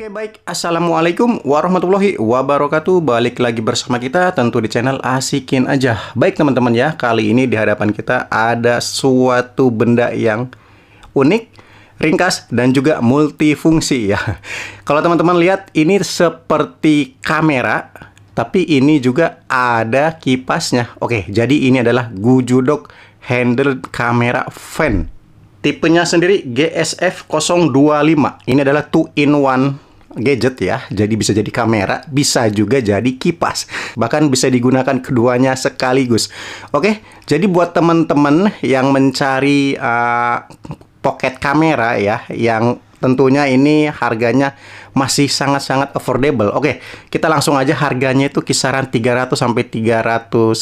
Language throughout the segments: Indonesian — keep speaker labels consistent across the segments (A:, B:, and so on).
A: Oke baik, Assalamualaikum warahmatullahi wabarakatuh. Balik lagi bersama kita tentu di channel Asikin Aja. Baik teman-teman ya, kali ini di hadapan kita ada suatu benda yang unik, ringkas, dan juga multifungsi ya. Kalau teman-teman lihat, ini seperti kamera, tapi ini juga ada kipasnya. Oke, jadi ini adalah Gujudok Handle Camera Fan. Tipenya sendiri GSF025. Ini adalah 2-in-1 gadget ya. Jadi bisa jadi kamera, bisa juga jadi kipas. Bahkan bisa digunakan keduanya sekaligus. Oke, jadi buat teman-teman yang mencari pocket kamera ya, yang tentunya ini harganya masih sangat-sangat affordable. Oke, kita langsung aja. Harganya itu kisaran 300 sampai 350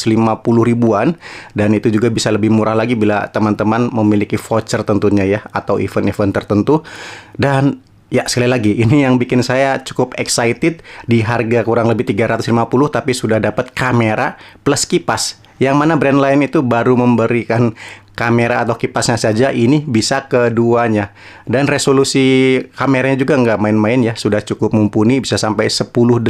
A: ribuan, dan itu juga bisa lebih murah lagi bila teman-teman memiliki voucher tentunya ya, atau event-event tertentu. Dan ya, sekali lagi, ini yang bikin saya cukup excited. Di harga kurang lebih 350 tapi sudah dapat kamera plus kipas. Yang mana brand lain itu baru memberikan kamera atau kipasnya saja, ini bisa keduanya. Dan resolusi kameranya juga nggak main-main ya, sudah cukup mumpuni, bisa sampai 1080.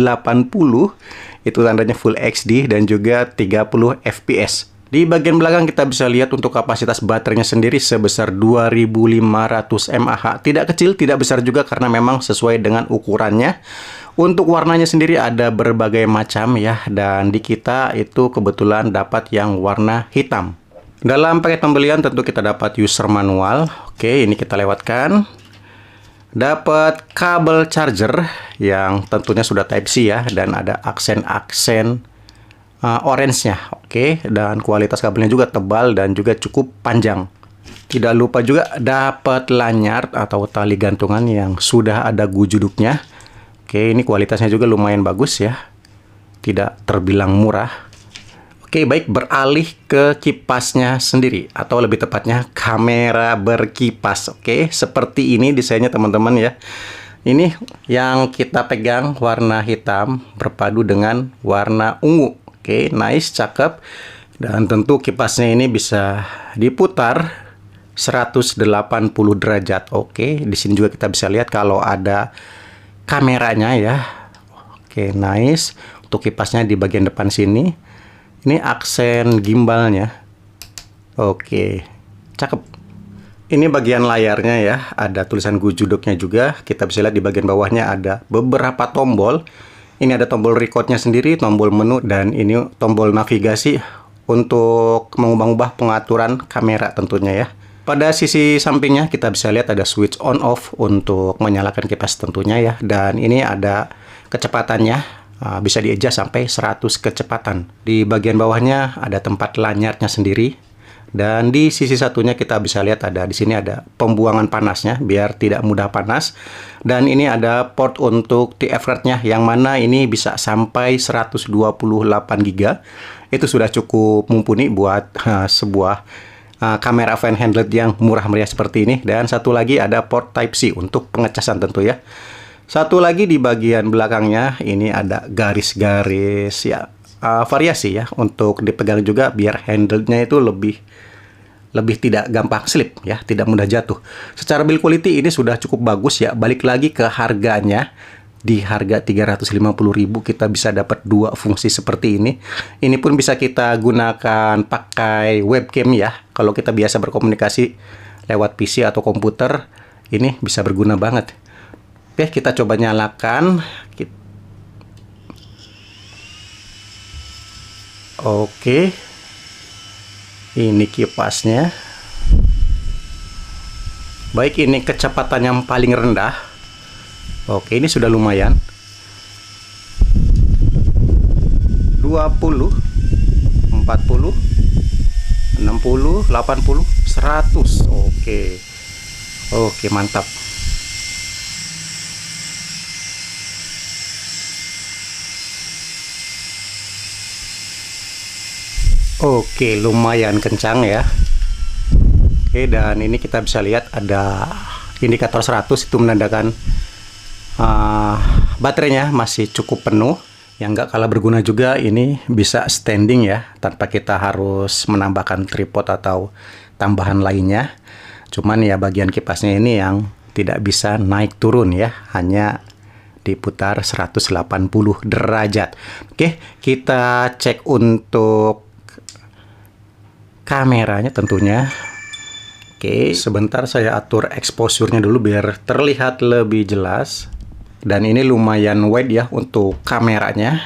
A: Itu tandanya Full HD dan juga 30 fps. Di bagian belakang kita bisa lihat untuk kapasitas baterainya sendiri sebesar 2500 mAh. Tidak kecil, tidak besar juga, karena memang sesuai dengan ukurannya. Untuk warnanya sendiri ada berbagai macam ya, dan di kita itu kebetulan dapat yang warna hitam. Dalam paket pembelian tentu kita dapat user manual. Oke, ini kita lewatkan. Dapat kabel charger yang tentunya sudah Type-C ya, dan ada aksen-aksen orange-nya. Oke, dan kualitas kabelnya juga tebal dan juga cukup panjang. Tidak lupa juga dapat lanyard atau tali gantungan yang sudah ada gujuduknya. Oke, ini kualitasnya juga lumayan bagus ya, tidak terbilang murah. Oke, baik, beralih ke kipasnya sendiri, atau lebih tepatnya kamera berkipas. Oke, seperti ini desainnya teman-teman ya. Ini yang kita pegang warna hitam berpadu dengan warna ungu. Oke, nice, cakep. Dan tentu kipasnya ini bisa diputar 180 derajat. Oke, di sini juga kita bisa lihat kalau ada kameranya ya. Oke, nice. Untuk kipasnya di bagian depan sini. Ini aksen gimbalnya. Oke, cakep. Ini bagian layarnya ya, ada tulisan Gujudoknya juga. Kita bisa lihat di bagian bawahnya ada beberapa tombol. Ini ada tombol recordnya sendiri, tombol menu, dan ini tombol navigasi untuk mengubah-ubah pengaturan kamera tentunya ya. Pada sisi sampingnya kita bisa lihat ada switch on off untuk menyalakan kipas tentunya ya. Dan ini ada kecepatannya, bisa di-adjust sampai 100 kecepatan. Di bagian bawahnya ada tempat lanyardnya sendiri. Dan di sisi satunya kita bisa lihat ada di sini ada pembuangan panasnya biar tidak mudah panas. Dan ini ada port untuk TF card-nya yang mana ini bisa sampai 128 GB. Itu sudah cukup mumpuni buat sebuah kamera fan handheld yang murah meriah seperti ini. Dan satu lagi ada port Type-C untuk pengecasan tentu ya. Satu lagi di bagian belakangnya ini ada garis-garis ya, variasi ya, untuk dipegang juga biar handle-nya itu lebih tidak gampang slip ya, tidak mudah jatuh. Secara build quality ini sudah cukup bagus ya. Balik lagi ke harganya, di harga 350.000 kita bisa dapat dua fungsi seperti ini. Ini pun bisa kita gunakan pakai webcam ya. Kalau kita biasa berkomunikasi lewat PC atau komputer, ini bisa berguna banget. Oke, kita coba nyalakan. Oke, ini kipasnya. Baik, ini kecepatan yang paling rendah. Oke, ini sudah lumayan. 20, 40, 60, 80, 100. Oke. Oke, mantap. Oke, lumayan kencang ya. Oke, dan ini kita bisa lihat ada indikator 100, itu menandakan baterainya masih cukup penuh. Yang nggak kalah berguna juga, ini bisa standing ya, tanpa kita harus menambahkan tripod atau tambahan lainnya. Cuman ya bagian kipasnya ini yang tidak bisa naik turun ya, hanya diputar 180 derajat. Oke, kita cek untuk kameranya tentunya. Oke, sebentar saya atur exposure-nya dulu biar terlihat lebih jelas. Dan ini lumayan wide ya untuk kameranya.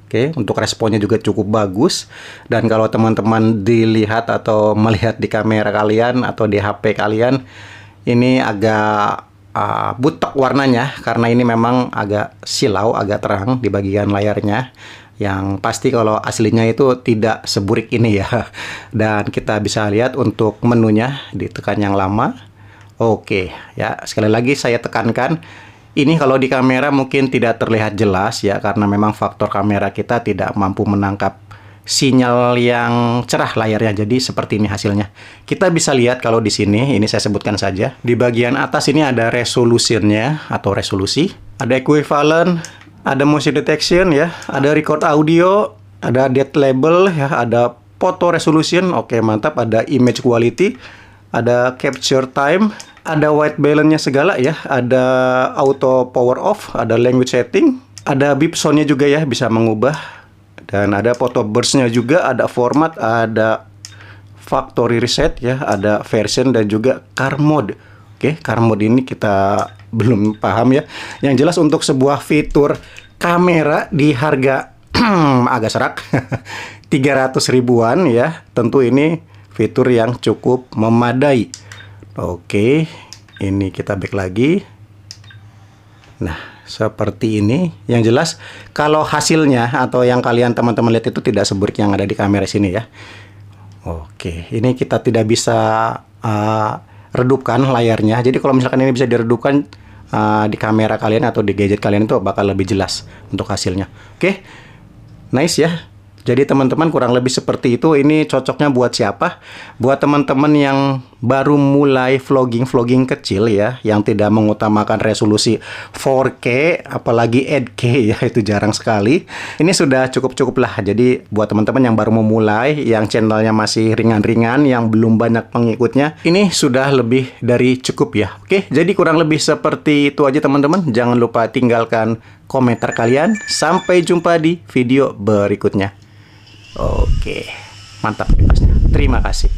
A: Oke, untuk responnya juga cukup bagus. Dan kalau teman-teman dilihat atau melihat di kamera kalian atau di HP kalian, ini agak butek warnanya karena ini memang agak silau, agak terang di bagian layarnya. Yang pasti kalau aslinya itu tidak seburik ini ya. Dan kita bisa lihat untuk menunya ditekan yang lama. Oke ya, sekali lagi saya tekankan, ini kalau di kamera mungkin tidak terlihat jelas ya, karena memang faktor kamera kita tidak mampu menangkap sinyal yang cerah layarnya. Jadi seperti ini hasilnya. Kita bisa lihat kalau di sini, ini saya sebutkan saja. Di bagian atas ini ada resolusinya atau resolusi, ada equivalent, ada motion detection ya, ada record audio, ada depth label ya, ada photo resolution, oke mantap, ada image quality, ada capture time, ada white balance-nya segala ya, ada auto power off, ada language setting, ada beep sound-nya juga ya, bisa mengubah, dan ada photo burst-nya juga, ada format, ada factory reset ya, ada version dan juga car mode. Oke, car mode ini kita belum paham ya. Yang jelas untuk sebuah fitur kamera di harga agak serak 300 ribuan ya, tentu ini fitur yang cukup memadai. Oke, ini kita back lagi. Nah, seperti ini. Yang jelas kalau hasilnya atau yang kalian teman-teman lihat itu tidak seburuk yang ada di kamera sini ya. Oke, ini kita tidak bisa redupkan layarnya. Jadi kalau misalkan ini bisa diredupkan di kamera kalian atau di gadget kalian, itu bakal lebih jelas untuk hasilnya. Oke, nice ya. Jadi teman-teman kurang lebih seperti itu. Ini cocoknya buat siapa? Buat teman-teman yang baru mulai vlogging kecil ya, yang tidak mengutamakan resolusi 4K apalagi 8K ya, itu jarang sekali. Ini sudah cukup lah. Jadi buat teman-teman yang baru memulai, yang channelnya masih ringan-ringan, yang belum banyak pengikutnya, ini sudah lebih dari cukup ya. Oke, jadi kurang lebih seperti itu aja teman-teman. Jangan lupa tinggalkan komentar kalian. Sampai jumpa di video berikutnya. Oke, mantap. Terima kasih.